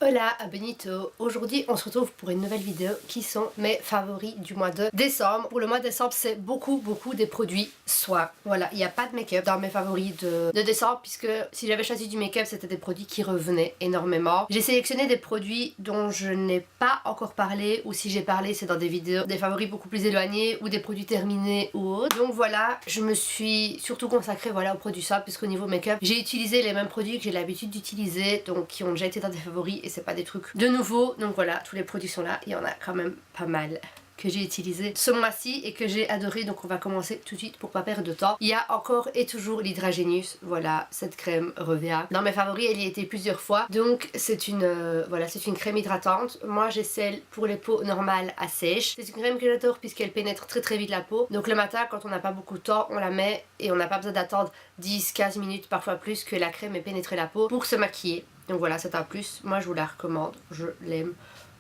Hola, Benito. Aujourd'hui on se retrouve pour une nouvelle vidéo qui sont mes favoris du mois de décembre. Pour le mois de décembre c'est beaucoup des produits soins. Voilà, il n'y a pas de make-up dans mes favoris de décembre puisque si j'avais choisi du make-up c'était des produits qui revenaient énormément. J'ai sélectionné des produits dont je n'ai pas encore parlé ou si j'ai parlé c'est dans des vidéos, des favoris beaucoup plus éloignés ou des produits terminés ou autres. Donc voilà, je me suis surtout consacrée voilà, aux produits soins puisqu'au niveau make-up j'ai utilisé les mêmes produits que j'ai l'habitude d'utiliser donc qui ont déjà été dans des favoris. C'est pas des trucs de nouveau, donc voilà, tous les produits sont là, il y en a quand même pas mal que j'ai utilisé ce mois-ci et que j'ai adoré, donc on va commencer tout de suite pour pas perdre de temps. Il y a encore et toujours l'Hydragenius, voilà, cette crème revient. Dans mes favoris, elle y a été plusieurs fois, donc c'est une voilà, c'est une crème hydratante. Moi j'ai celle pour les peaux normales à sèche. C'est une crème que j'adore puisqu'elle pénètre très vite la peau, donc le matin quand on n'a pas beaucoup de temps, on la met et on n'a pas besoin d'attendre 10-15 minutes, parfois plus, que la crème ait pénétré la peau pour se maquiller. Donc voilà, c'est un plus, moi je vous la recommande, je l'aime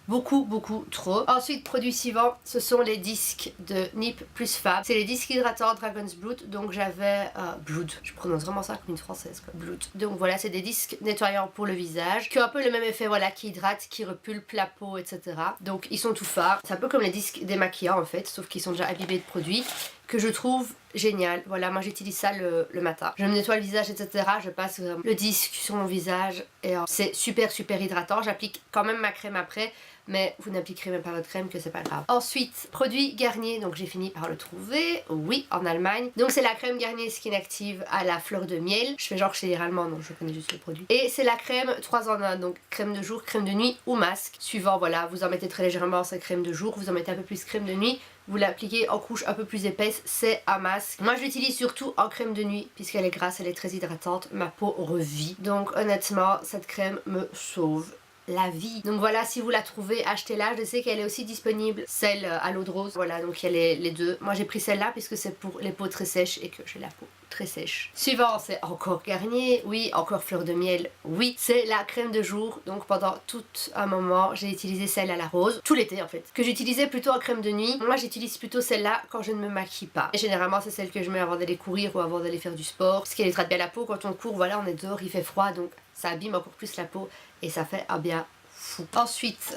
beaucoup trop. Ensuite, produit suivant, ce sont les disques de Nip plus Fab. C'est les disques hydratants Dragon's Blood, donc j'avais Blood, je prononce vraiment ça comme une française quoi, Blood. Donc voilà, c'est des disques nettoyants pour le visage, qui ont un peu le même effet, voilà, qui hydratent, qui repulpent la peau, etc. Donc ils sont tout fards, c'est un peu comme les disques démaquillants en fait, sauf qu'ils sont déjà imbibés de produits, que je trouve génial. Voilà, moi j'utilise ça le matin. Je me nettoie le visage, etc. Je passe le disque sur mon visage et c'est super hydratant. J'applique quand même ma crème après, mais vous n'appliquerez même pas votre crème que c'est pas grave. Ensuite, produit Garnier, donc j'ai fini par le trouver, oui, en Allemagne. Donc c'est la crème Garnier Skin Active à la fleur de miel. Je fais genre chez les Allemands, donc je connais juste le produit. Et c'est la crème 3 en 1, donc crème de jour, crème de nuit ou masque. Suivant, voilà, vous en mettez très légèrement cette crème de jour, vous en mettez un peu plus crème de nuit. Vous l'appliquez en couche un peu plus épaisse, c'est un masque. Moi je l'utilise surtout en crème de nuit puisqu'elle est grasse, elle est très hydratante, ma peau revit. Donc honnêtement cette crème me sauve la vie. Donc voilà, si vous la trouvez, achetez-la. Je sais qu'elle est aussi disponible, celle à l'eau de rose. Voilà, donc il y a les deux. Moi j'ai pris celle-là puisque c'est pour les peaux très sèches et que j'ai la peau très sèche. Suivant, c'est encore Garnier, oui, encore fleur de miel, oui. C'est la crème de jour, donc pendant tout un moment, j'ai utilisé celle à la rose, tout l'été en fait, que j'utilisais plutôt en crème de nuit. Moi j'utilise plutôt celle-là quand je ne me maquille pas. Et généralement c'est celle que je mets avant d'aller courir ou avant d'aller faire du sport, parce qu'elle hydrate bien la peau. Quand on court, voilà, on est dehors, il fait froid, donc ça abîme encore plus la peau et ça fait un bien fou. Ensuite,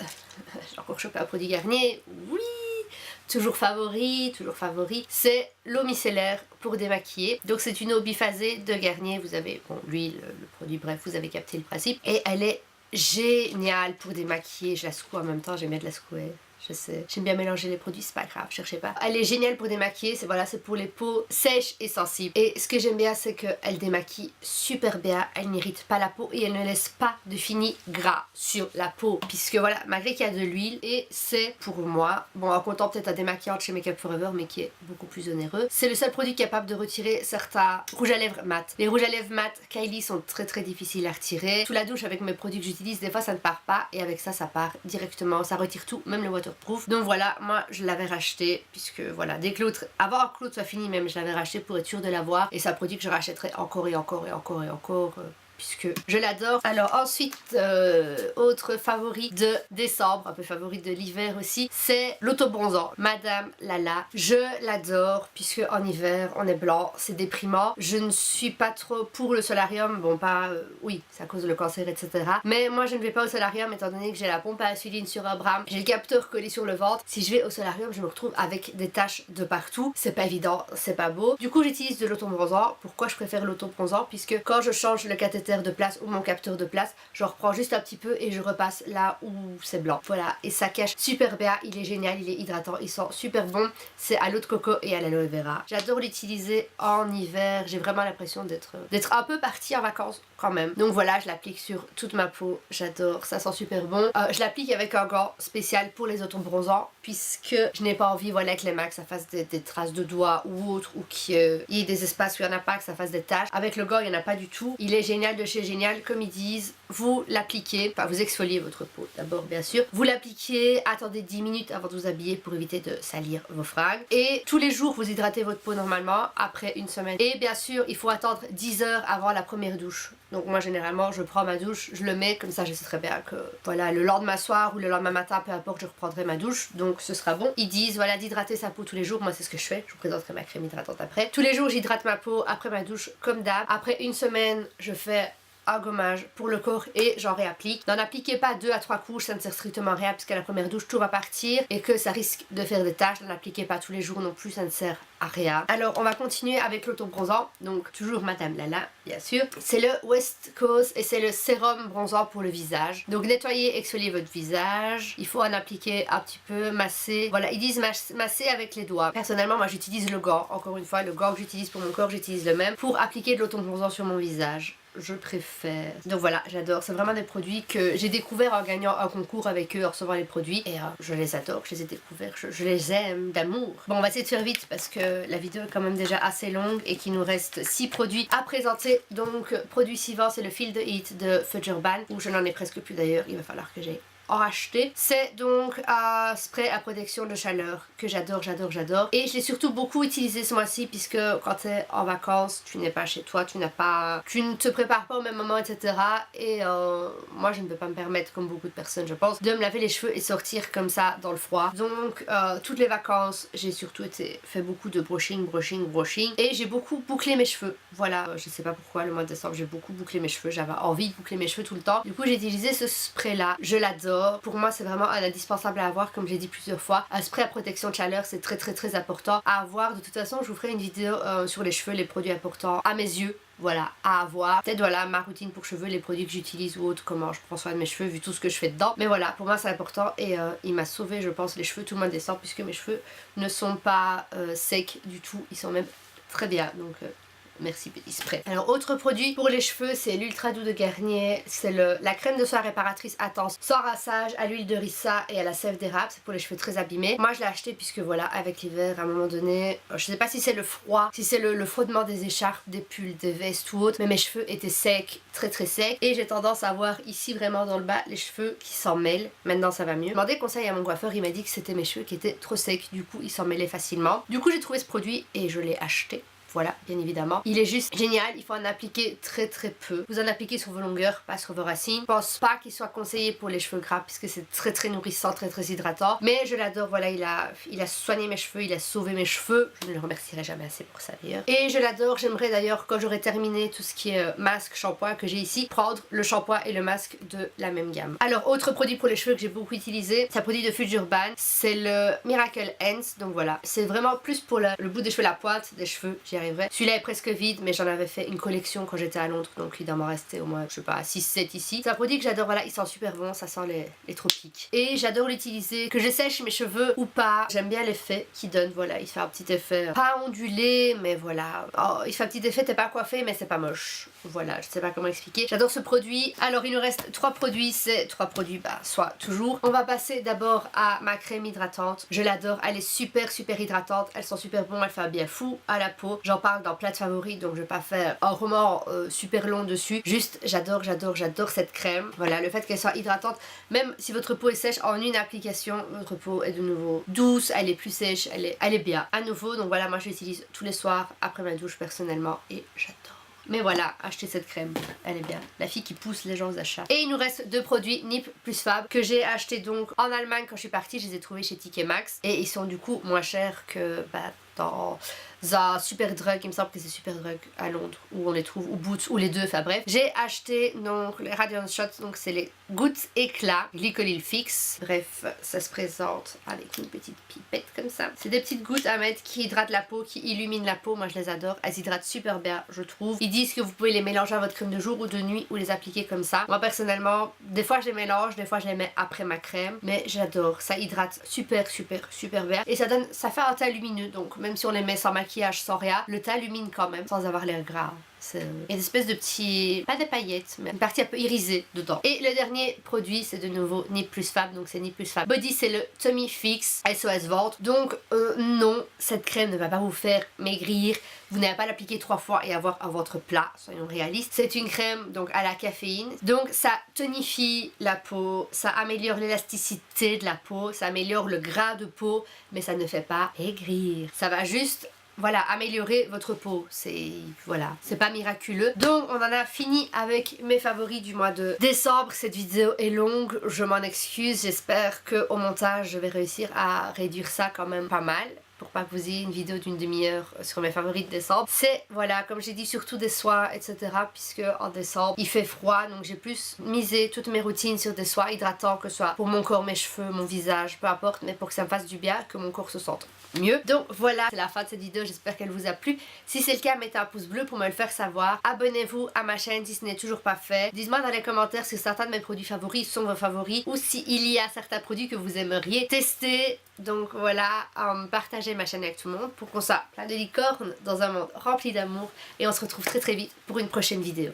j'ai encore chopé un produit Garnier, oui, toujours favori, c'est l'eau micellaire pour démaquiller. Donc c'est une eau biphasée de Garnier, vous avez bon, l'huile, le produit, bref, vous avez capté le principe. Et elle est géniale pour démaquiller, je la secoue en même temps, j'aime bien de la secouer. Je sais, j'aime bien mélanger les produits, c'est pas grave, cherchez pas. Elle est géniale pour démaquiller, c'est voilà, c'est pour les peaux sèches et sensibles. Et ce que j'aime bien, c'est qu'elle démaquille super bien, elle n'irrite pas la peau et elle ne laisse pas de fini gras sur la peau. Puisque voilà, malgré qu'il y a de l'huile, et c'est pour moi, bon en comptant peut-être un démaquillant de chez Make Up Forever, mais qui est beaucoup plus onéreux, c'est le seul produit capable de retirer certains rouges à lèvres mat. Les rouges à lèvres mat Kylie sont très difficiles à retirer. Sous la douche avec mes produits que j'utilise, des fois ça ne part pas, et avec ça part directement, ça retire tout, même le waterproof. Donc voilà, moi je l'avais racheté puisque voilà, dès que l'autre, avant que l'autre soit fini même, je l'avais racheté pour être sûre de l'avoir et c'est un produit que je rachèterai encore puisque je l'adore. Alors ensuite, autre favori de décembre, un peu favori de l'hiver aussi, c'est l'autobronzant Madame Lala. Je l'adore puisque en hiver on est blanc, c'est déprimant. Je ne suis pas trop pour le solarium, bon pas, oui, c'est à cause du cancer etc. Mais moi je ne vais pas au solarium étant donné que j'ai la pompe à insuline sur un bras, j'ai le capteur collé sur le ventre. Si je vais au solarium je me retrouve avec des taches de partout, c'est pas évident, c'est pas beau. Du coup j'utilise de l'autobronzant. Pourquoi je préfère l'autobronzant? Puisque quand je change le cathéter de place ou mon capteur de place, je reprends juste un petit peu et je repasse là où c'est blanc. Voilà, et ça cache super bien, il est génial, il est hydratant, il sent super bon. C'est à l'eau de coco et à l'aloe vera. J'adore l'utiliser en hiver, j'ai vraiment l'impression d'être un peu partie en vacances quand même. Donc voilà, je l'applique sur toute ma peau, j'adore, ça sent super bon. Je l'applique avec un gant spécial pour les autobronzants puisque je n'ai pas envie, voilà, que les mains que ça fasse des traces de doigts ou autre, ou qu'il y ait des espaces où il n'y en a pas, que ça fasse des taches. Avec le gant il n'y en a pas du tout. Il est génial de chez Génial, comme ils disent. Vous l'appliquez, enfin vous exfoliez votre peau d'abord bien sûr. Vous l'appliquez, attendez 10 minutes avant de vous habiller pour éviter de salir vos fringues. Et tous les jours vous hydratez votre peau normalement après une semaine. Et bien sûr il faut attendre 10 heures avant la première douche. Donc moi généralement je prends ma douche, je le mets, comme ça je sais très bien que voilà, le lendemain soir ou le lendemain matin, peu importe, je reprendrai ma douche, donc ce sera bon. Ils disent voilà d'hydrater sa peau tous les jours, moi c'est ce que je fais, je vous présenterai ma crème hydratante après. Tous les jours j'hydrate ma peau après ma douche comme d'hab. Après une semaine je fais un gommage pour le corps et j'en réapplique. N'en appliquez pas 2 à 3 couches, ça ne sert strictement à rien puisqu'à la première douche tout va partir et que ça risque de faire des taches. N'en appliquez pas tous les jours non plus, ça ne sert à rien. Alors on va continuer avec l'autobronzant, donc toujours Madame Lala bien sûr. C'est le West Coast et c'est le sérum bronzant pour le visage. Donc nettoyez, exfoliez votre visage, il faut en appliquer un petit peu, masser. Voilà, ils disent masser avec les doigts. Personnellement moi j'utilise le gant, encore une fois le gant que j'utilise pour mon corps j'utilise le même pour appliquer de l'autobronzant sur mon visage. Je préfère. Donc voilà, j'adore. C'est vraiment des produits que j'ai découverts en gagnant un concours avec eux, en recevant les produits. Et je les adore, je les ai découverts, je les aime d'amour. Bon, on va essayer de faire vite parce que la vidéo est quand même déjà assez longue et qu'il nous reste 6 produits à présenter. Donc, produit suivant, c'est le Feel the Heat de Fudge Urban, où je n'en ai presque plus d'ailleurs, il va falloir que j'aille en racheter. C'est donc un spray à protection de chaleur que j'adore, j'adore, j'adore. Et je l'ai surtout beaucoup utilisé ce mois-ci puisque quand tu es en vacances, tu n'es pas chez toi, tu ne te prépares pas au même moment, etc. Et moi je ne peux pas me permettre, comme beaucoup de personnes je pense, de me laver les cheveux et sortir comme ça dans le froid. Donc toutes les vacances, j'ai surtout fait beaucoup de brushing. Et j'ai beaucoup bouclé mes cheveux. Voilà, je sais pas pourquoi le mois de décembre j'ai beaucoup bouclé mes cheveux, j'avais envie de boucler mes cheveux tout le temps. Du coup j'ai utilisé ce spray là, je l'adore. Pour moi c'est vraiment un indispensable à avoir, comme j'ai dit plusieurs fois. Un spray à protection de chaleur c'est très important à avoir. De toute façon je vous ferai une vidéo sur les cheveux, les produits importants à mes yeux. Voilà, à avoir. Peut-être voilà ma routine pour cheveux, les produits que j'utilise ou autre, comment je prends soin de mes cheveux vu tout ce que je fais dedans. Mais voilà, pour moi c'est important et il m'a sauvé je pense les cheveux tout le mois de décembre puisque mes cheveux ne sont pas secs du tout, ils sont même très bien. Donc merci petit spray. Alors autre produit pour les cheveux c'est l'Ultra Doux de Garnier. C'est la crème de soin réparatrice intense sans rinçage à l'huile de ricin et à la sève d'érable. C'est pour les cheveux très abîmés. Moi je l'ai acheté puisque voilà avec l'hiver à un moment donné, je sais pas si c'est le froid, si c'est le frottement des écharpes, des pulls, des vestes ou autre, mais mes cheveux étaient secs, très secs. Et j'ai tendance à avoir ici vraiment dans le bas les cheveux qui s'en mêlent. Maintenant ça va mieux. J'ai demandé conseil à mon coiffeur, il m'a dit que c'était mes cheveux qui étaient trop secs. Du coup ils s'en mêlaient facilement. Du coup j'ai trouvé ce produit et je l'ai acheté. Voilà, bien évidemment. Il est juste génial, il faut en appliquer très peu. Vous en appliquez sur vos longueurs, pas sur vos racines. Je pense pas qu'il soit conseillé pour les cheveux gras puisque c'est très nourrissant, très hydratant. Mais je l'adore, voilà, il a soigné mes cheveux, il a sauvé mes cheveux. Je ne le remercierai jamais assez pour ça d'ailleurs. Et je l'adore, j'aimerais d'ailleurs quand j'aurai terminé tout ce qui est masque, shampoing que j'ai ici, prendre le shampoing et le masque de la même gamme. Alors autre produit pour les cheveux que j'ai beaucoup utilisé, c'est un produit de Fudge Urban, c'est le Miracle Ends. Donc voilà, c'est vraiment plus pour le bout des cheveux, la pointe des cheveux. Celui-là est presque vide mais j'en avais fait une collection quand j'étais à Londres donc il doit m'en rester au moins je sais pas 6-7 ici. C'est un produit que j'adore, voilà il sent super bon, ça sent les tropiques. Et j'adore l'utiliser, que je sèche mes cheveux ou pas, j'aime bien l'effet qu'il donne, voilà il fait un petit effet pas ondulé mais voilà, il fait un petit effet t'es pas coiffé mais c'est pas moche. Voilà, je sais pas comment expliquer. J'adore ce produit. Alors il nous reste 3 produits, c'est 3 produits soit toujours. On va passer d'abord à ma crème hydratante. Je l'adore, elle est super hydratante, elle sent super bon, elle fait un bien fou à la peau. J'en parle dans plein de favoris donc je vais pas faire un roman super long dessus. Juste j'adore cette crème. Voilà, le fait qu'elle soit hydratante, même si votre peau est sèche, en une application votre peau est de nouveau douce, elle est plus sèche, elle est bien à nouveau. Donc voilà, moi je l'utilise tous les soirs après ma douche personnellement et j'adore. Mais voilà, achetez cette crème, elle est bien. La fille qui pousse les gens aux achats. Et il nous reste 2 produits Nip plus Fab que j'ai acheté donc en Allemagne quand je suis partie. Je les ai trouvés chez TK Maxx et ils sont du coup moins chers que dans un Superdrug, il me semble que c'est Superdrug à Londres où on les trouve, ou Boots, ou les deux, enfin bref. J'ai acheté donc les Radiance Shots, donc c'est les gouttes éclat Glycolil Fix. Bref, ça se présente avec une petite pipette comme ça. C'est des petites gouttes à mettre qui hydratent la peau, qui illuminent la peau, moi je les adore. Elles hydratent super bien, je trouve. Ils disent que vous pouvez les mélanger à votre crème de jour ou de nuit ou les appliquer comme ça. Moi personnellement, des fois je les mélange, des fois je les mets après ma crème, mais j'adore. Ça hydrate super bien et ça fait un teint lumineux, donc même si on les met sans maquillage, sans rien, le teint illumine quand même sans avoir l'air gras. Il y a des espèces de petits, pas des paillettes, mais une partie un peu irisée dedans. Et le dernier produit c'est de nouveau Nip plus Fab, donc c'est Nip plus Fab Body, c'est le Tummy Fix SOS Ventre. Donc non, cette crème ne va pas vous faire maigrir, vous n'allez pas l'appliquer 3 fois et avoir un ventre plat, soyons réalistes. C'est une crème donc à la caféine, donc ça tonifie la peau, ça améliore l'élasticité de la peau, ça améliore le gras de peau, mais ça ne fait pas maigrir. Ça va juste voilà, améliorer votre peau, voilà, c'est pas miraculeux. Donc on en a fini avec mes favoris du mois de décembre. Cette vidéo est longue, je m'en excuse, j'espère qu'au montage je vais réussir à réduire ça quand même pas mal pour pas que vous ayez une vidéo d'une demi-heure sur mes favoris de décembre. C'est, voilà, comme j'ai dit, surtout des soins, etc. Puisque en décembre, il fait froid, donc j'ai plus misé toutes mes routines sur des soins hydratants, que ce soit pour mon corps, mes cheveux, mon visage, peu importe, mais pour que ça me fasse du bien, que mon corps se sente mieux. Donc voilà, c'est la fin de cette vidéo, j'espère qu'elle vous a plu. Si c'est le cas, mettez un pouce bleu pour me le faire savoir. Abonnez-vous à ma chaîne si ce n'est toujours pas fait. Dites-moi dans les commentaires si certains de mes produits favoris sont vos favoris ou s'il y a certains produits que vous aimeriez tester. Donc voilà, partagez ma chaîne avec tout le monde pour qu'on soit plein de licornes dans un monde rempli d'amour. Et on se retrouve très très vite pour une prochaine vidéo.